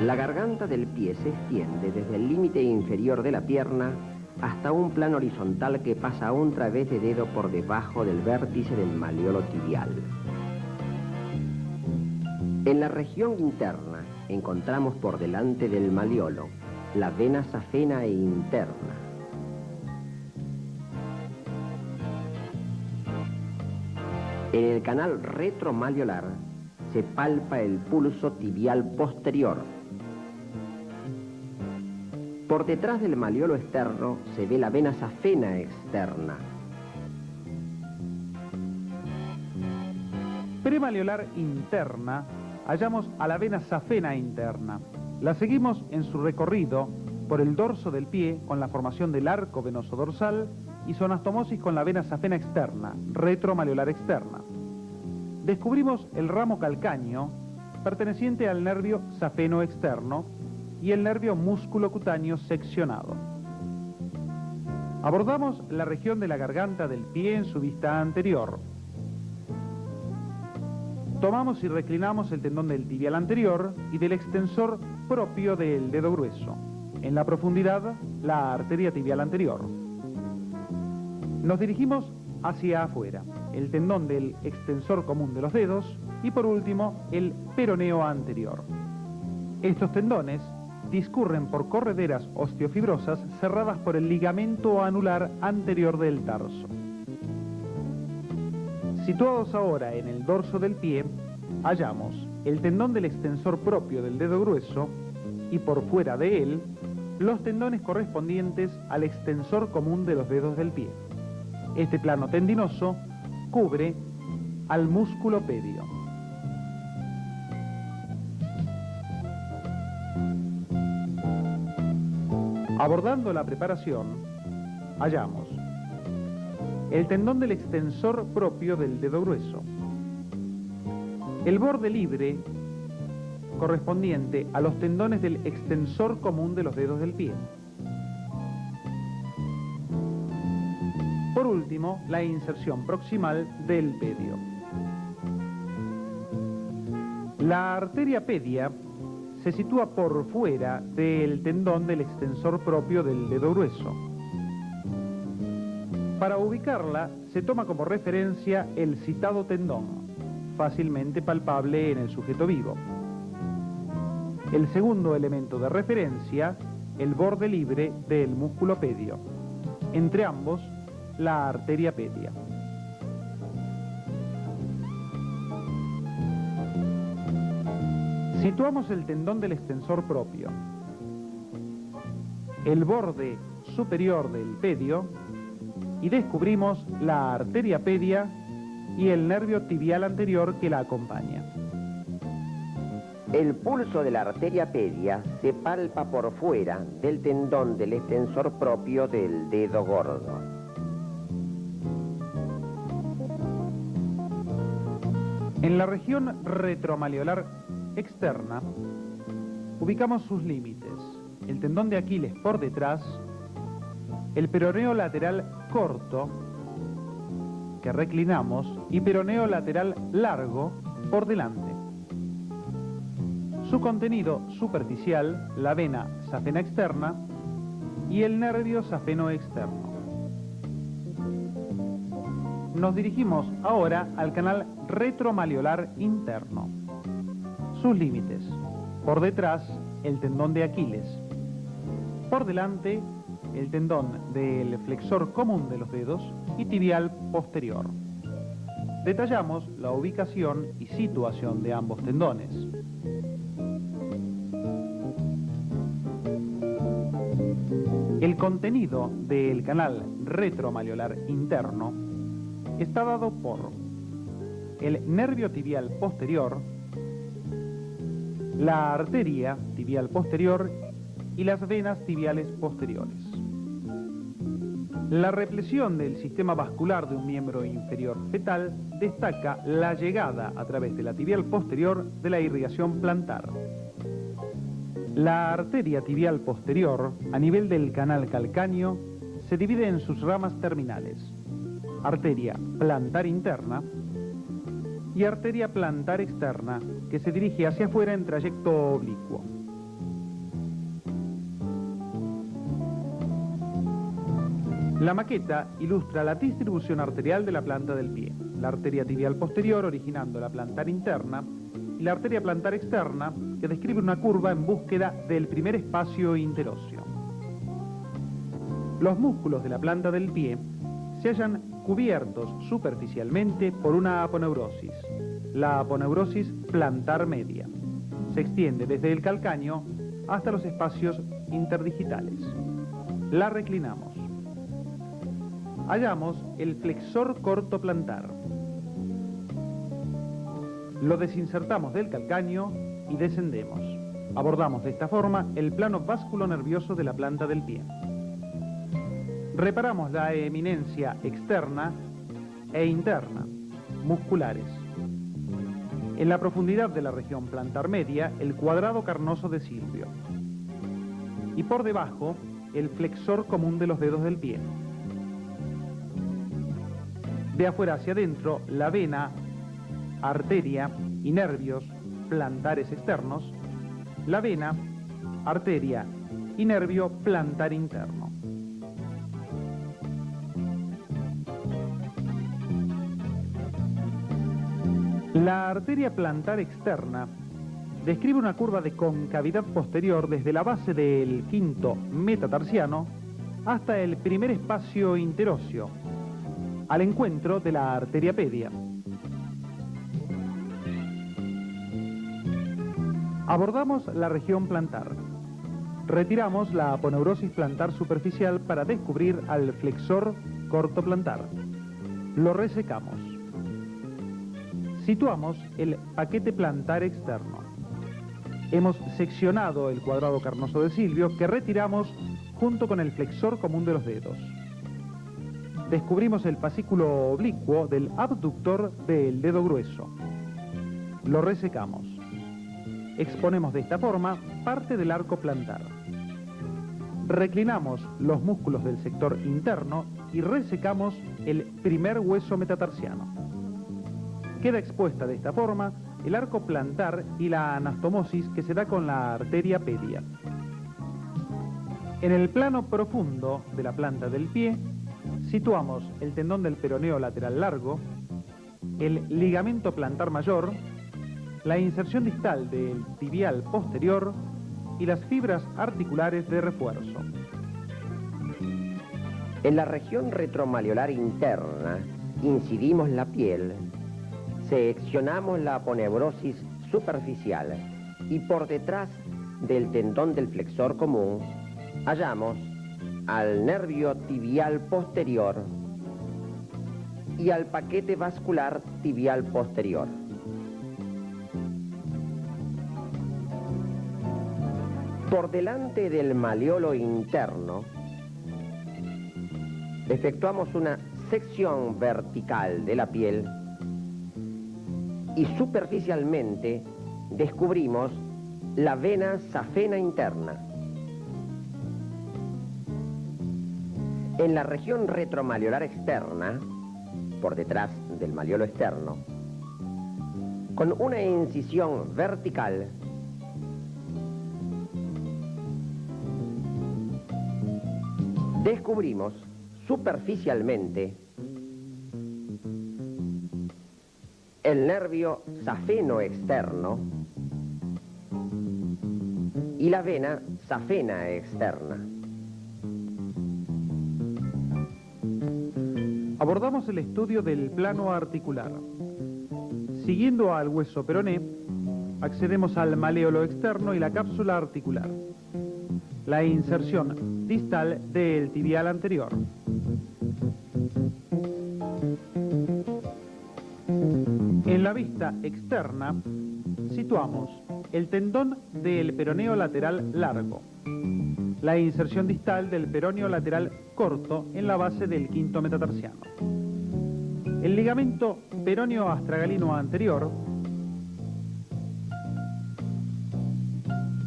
La garganta del pie se extiende desde el límite inferior de la pierna hasta un plano horizontal que pasa a un través de dedo por debajo del vértice del maleolo tibial. En la región interna encontramos por delante del maleolo la vena safena e interna. En el canal retromalleolar se palpa el pulso tibial posterior. Por detrás del maleolo externo se ve la vena safena externa. Premaleolar interna, hallamos a la vena safena interna. La seguimos en su recorrido por el dorso del pie con la formación del arco venoso dorsal y su anastomosis con la vena safena externa, retromaleolar externa. Descubrimos el ramo calcáneo perteneciente al nervio safeno externo y el nervio músculo cutáneo seccionado. Abordamos la región de la garganta del pie en su vista anterior. Tomamos y reclinamos el tendón del tibial anterior y del extensor propio del dedo grueso. En la profundidad, la arteria tibial anterior. Nos dirigimos hacia afuera, el tendón del extensor común de los dedos y por último, el peroneo anterior. Estos tendones discurren por correderas osteofibrosas cerradas por el ligamento anular anterior del tarso. Situados ahora en el dorso del pie, hallamos el tendón del extensor propio del dedo grueso y por fuera de él, los tendones correspondientes al extensor común de los dedos del pie. Este plano tendinoso cubre al músculo pedio. Abordando la preparación, hallamos el tendón del extensor propio del dedo grueso, el borde libre correspondiente a los tendones del extensor común de los dedos del pie. Por último, la inserción proximal del pedio. La arteria pedia se sitúa por fuera del tendón del extensor propio del dedo grueso. Para ubicarla, se toma como referencia el citado tendón, fácilmente palpable en el sujeto vivo. El segundo elemento de referencia, el borde libre del músculo pedio. Entre ambos, la arteria pedia. Situamos el tendón del extensor propio, el borde superior del pedio y descubrimos la arteria pedia y el nervio tibial anterior que la acompaña. El pulso de la arteria pedia se palpa por fuera del tendón del extensor propio del dedo gordo. En la región retromaleolar externa, ubicamos sus límites, el tendón de Aquiles por detrás, el peroneo lateral corto, que reclinamos, y peroneo lateral largo por delante. Su contenido superficial, la vena safena externa y el nervio safeno externo. Nos dirigimos ahora al canal retromalleolar interno. Sus límites. Por detrás, el tendón de Aquiles. Por delante, el tendón del flexor común de los dedos y tibial posterior. Detallamos la ubicación y situación de ambos tendones. El contenido del canal retromalleolar interno está dado por el nervio tibial posterior, la arteria tibial posterior y las venas tibiales posteriores. La represión del sistema vascular de un miembro inferior fetal destaca la llegada a través de la tibial posterior de la irrigación plantar. La arteria tibial posterior, a nivel del canal calcáneo, se divide en sus ramas terminales: arteria plantar interna y arteria plantar externa, que se dirige hacia afuera en trayecto oblicuo. La maqueta ilustra la distribución arterial de la planta del pie. La arteria tibial posterior originando la plantar interna y la arteria plantar externa que describe una curva en búsqueda del primer espacio interóseo. Los músculos de la planta del pie se hallan cubiertos superficialmente por una aponeurosis, la aponeurosis plantar media. Se extiende desde el calcáneo hasta los espacios interdigitales. La reclinamos. Hallamos el flexor corto plantar. Lo desinsertamos del calcáneo y descendemos. Abordamos de esta forma el plano vasculonervioso de la planta del pie. Reparamos la eminencia externa e interna, musculares. En la profundidad de la región plantar media, el cuadrado carnoso de Silvio. Y por debajo, el flexor común de los dedos del pie. De afuera hacia adentro, la vena, arteria y nervios plantares externos, la vena, arteria y nervio plantar interno. La arteria plantar externa describe una curva de concavidad posterior desde la base del quinto metatarsiano hasta el primer espacio interóseo, al encuentro de la arteria pedia. Abordamos la región plantar. Retiramos la aponeurosis plantar superficial para descubrir al flexor corto plantar. Lo resecamos. Situamos el paquete plantar externo. Hemos seccionado el cuadrado carnoso de Silvio que retiramos junto con el flexor común de los dedos. Descubrimos el fascículo oblicuo del abductor del dedo grueso. Lo resecamos. Exponemos de esta forma parte del arco plantar. Reclinamos los músculos del sector interno y resecamos el primer hueso metatarsiano. Queda expuesta de esta forma el arco plantar y la anastomosis que se da con la arteria pedia. En el plano profundo de la planta del pie, situamos el tendón del peroneo lateral largo, el ligamento plantar mayor, la inserción distal del tibial posterior y las fibras articulares de refuerzo. En la región retromalleolar interna incidimos la piel, seccionamos la aponeurosis superficial y por detrás del tendón del flexor común hallamos al nervio tibial posterior y al paquete vascular tibial posterior. Por delante del maleolo interno efectuamos una sección vertical de la piel y superficialmente descubrimos la vena safena interna. En la región retromalleolar externa, por detrás del maleolo externo, con una incisión vertical, descubrimos superficialmente el nervio safeno externo y la vena safena externa. Abordamos el estudio del plano articular. Siguiendo al hueso peroné, accedemos al maleolo externo y la cápsula articular. La inserción distal del tibial anterior. En la vista externa situamos el tendón del peroneo lateral largo, la inserción distal del peroneo lateral corto en la base del quinto metatarsiano, el ligamento peroneo astragalino anterior,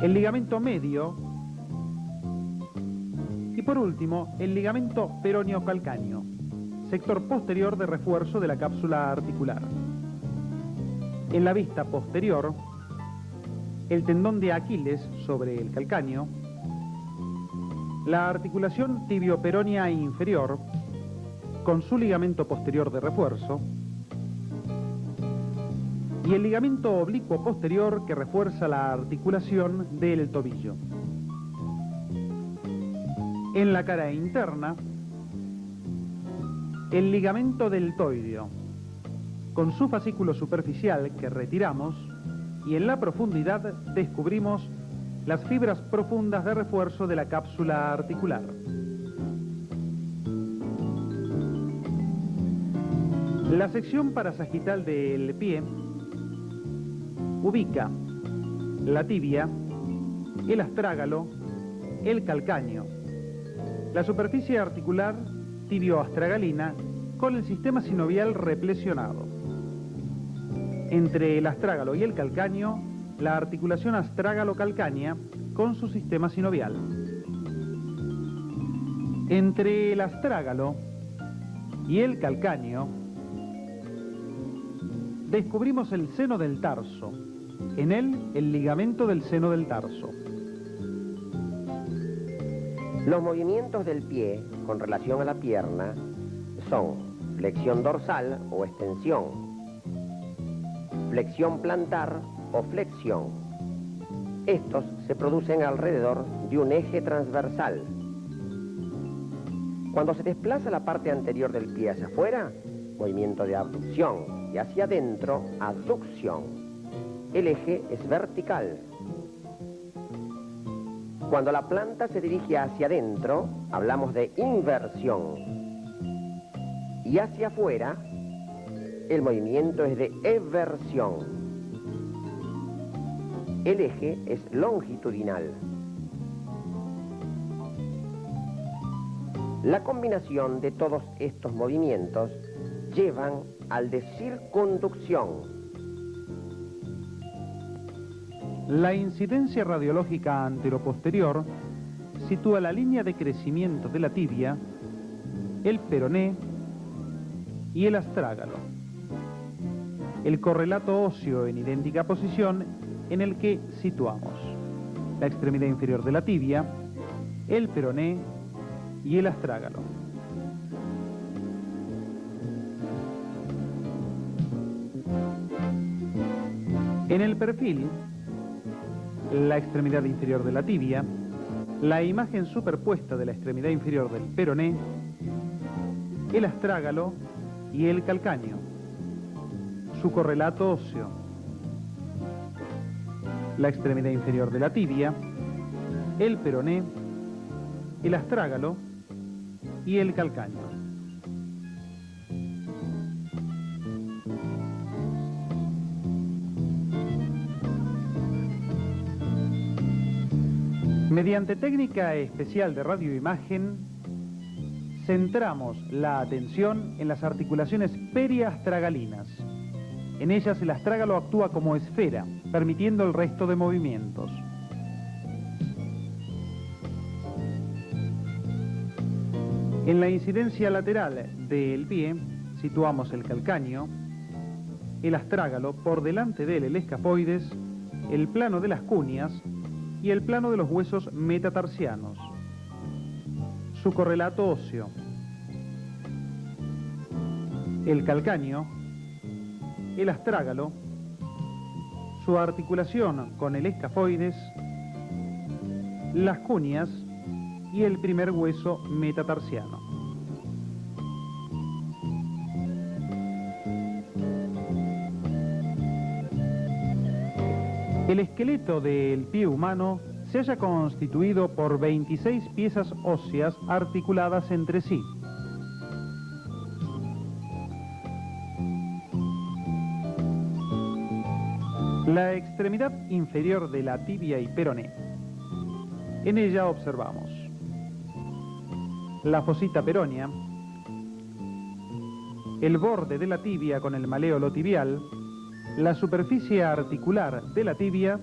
el ligamento medio y por último el ligamento peroneo calcáneo, sector posterior de refuerzo de la cápsula articular. En la vista posterior, el tendón de Aquiles sobre el calcáneo, La articulación tibio-peronea inferior, con su ligamento posterior de refuerzo, y el ligamento oblicuo posterior que refuerza la articulación del tobillo. En la cara interna, el ligamento deltoideo, con su fascículo superficial que retiramos, y en la profundidad descubrimos las fibras profundas de refuerzo de la cápsula articular. La sección parasagital del pie ubica la tibia, el astrágalo, el calcáneo, la superficie articular tibio-astragalina con el sistema sinovial replesionado. Entre el astrágalo y el calcáneo, la articulación astrágalo-calcánea con su sistema sinovial. Entre el astrágalo y el calcáneo, descubrimos el seno del tarso, en él el ligamento del seno del tarso. Los movimientos del pie con relación a la pierna son flexión dorsal o extensión, flexión plantar o flexión. Estos se producen alrededor de un eje transversal. Cuando se desplaza la parte anterior del pie hacia afuera, movimiento de abducción, y hacia adentro, aducción. El eje es vertical. Cuando la planta se dirige hacia adentro, hablamos de inversión. Y hacia afuera, el movimiento es de eversión. El eje es longitudinal. La combinación de todos estos movimientos llevan al de circunducción. La incidencia radiológica anteroposterior sitúa la línea de crecimiento de la tibia, el peroné y el astrágalo. El correlato óseo en idéntica posición en el que situamos la extremidad inferior de la tibia, el peroné y el astrágalo. En el perfil, la extremidad inferior de la tibia, la imagen superpuesta de la extremidad inferior del peroné, el astrágalo y el calcáneo, su correlato óseo, la extremidad inferior de la tibia, el peroné, el astrágalo y el calcáneo. Mediante técnica especial de radioimagen, centramos la atención en las articulaciones periastragalinas. En ellas el astrágalo actúa como esfera, permitiendo el resto de movimientos. En la incidencia lateral del pie situamos el calcáneo, el astrágalo, por delante de él el escafoides, el plano de las cuneas y el plano de los huesos metatarsianos. Su correlato óseo, el calcáneo, el astrágalo, su articulación con el escafoides, las cuneas y el primer hueso metatarsiano. El esqueleto del pie humano se halla constituido por 26 piezas óseas articuladas entre sí. La extremidad inferior de la tibia y peroné. En ella observamos la fosita peronea, el borde de la tibia con el maléolo tibial, la superficie articular de la tibia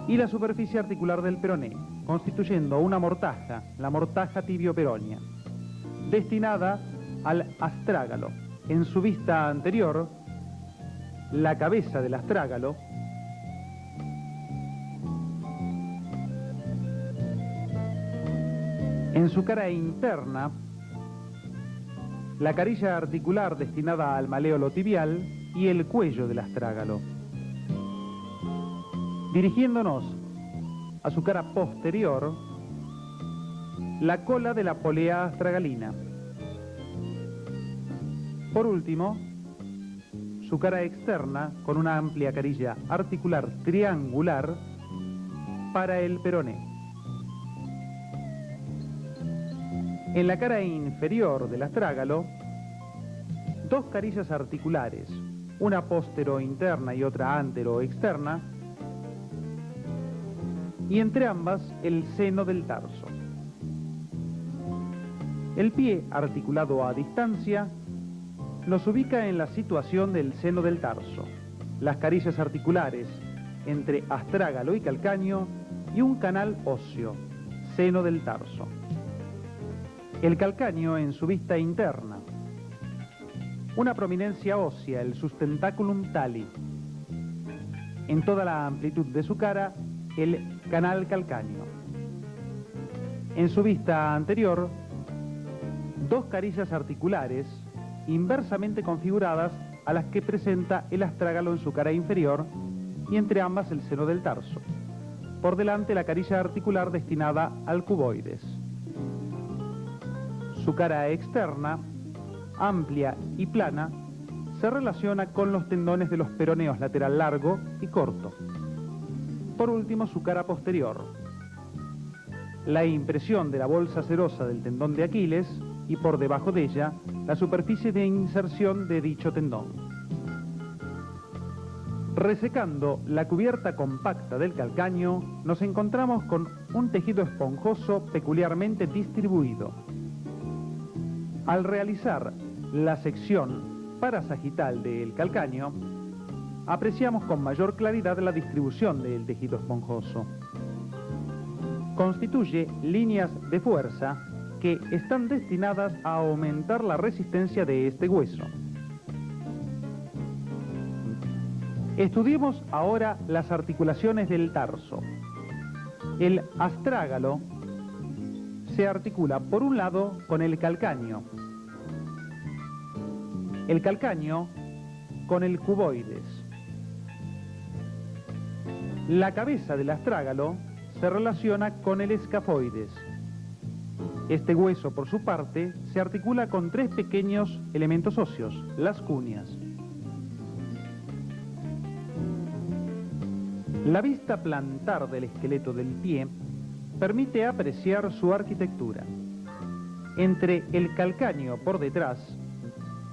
y la superficie articular del peroné, constituyendo una mortaja, la mortaja tibio-peronea, destinada al astrágalo. En su vista anterior, la cabeza del astrágalo, En su cara interna, la carilla articular destinada al maléolo tibial y el cuello del astrágalo. Dirigiéndonos a su cara posterior, la cola de la polea astragalina. Por último, su cara externa con una amplia carilla articular triangular para el peroné. En la cara inferior del astrágalo, dos carillas articulares, una póstero interna y otra ántero externa, y entre ambas el seno del tarso. El pie articulado a distancia nos ubica en la situación del seno del tarso, las carillas articulares entre astrágalo y calcáneo y un canal óseo, seno del tarso. El calcáneo en su vista interna, una prominencia ósea, el sustentaculum tali. En toda la amplitud de su cara, el canal calcáneo. En su vista anterior, dos carillas articulares inversamente configuradas a las que presenta el astrágalo en su cara inferior y entre ambas el seno del tarso. Por delante la carilla articular destinada al cuboides. Su cara externa, amplia y plana, se relaciona con los tendones de los peroneos lateral largo y corto. Por último, su cara posterior. La impresión de la bolsa serosa del tendón de Aquiles y por debajo de ella, la superficie de inserción de dicho tendón. Resecando la cubierta compacta del calcáneo, nos encontramos con un tejido esponjoso peculiarmente distribuido. Al realizar la sección parasagital del calcáneo, apreciamos con mayor claridad la distribución del tejido esponjoso. Constituye líneas de fuerza que están destinadas a aumentar la resistencia de este hueso. Estudiemos ahora las articulaciones del tarso. El astrágalo se articula por un lado con el calcáneo, el calcáneo con el cuboides. La cabeza del astrágalo se relaciona con el escafoides. Este hueso, por su parte, se articula con tres pequeños elementos óseos, las cuneas. La vista plantar del esqueleto del pie permite apreciar su arquitectura. Entre el calcáneo por detrás,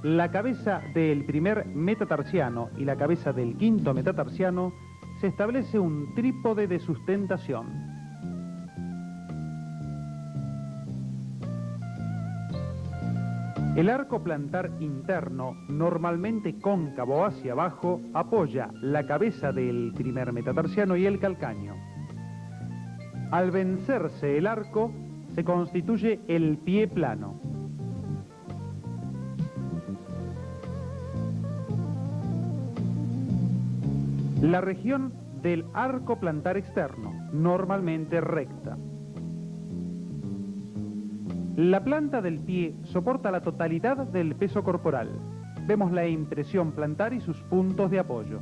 la cabeza del primer metatarsiano y la cabeza del quinto metatarsiano se establece un trípode de sustentación. El arco plantar interno, normalmente cóncavo hacia abajo, apoya la cabeza del primer metatarsiano y el calcáneo. Al vencerse el arco, se constituye el pie plano. La región del arco plantar externo, normalmente recta. La planta del pie soporta la totalidad del peso corporal. Vemos la impresión plantar y sus puntos de apoyo.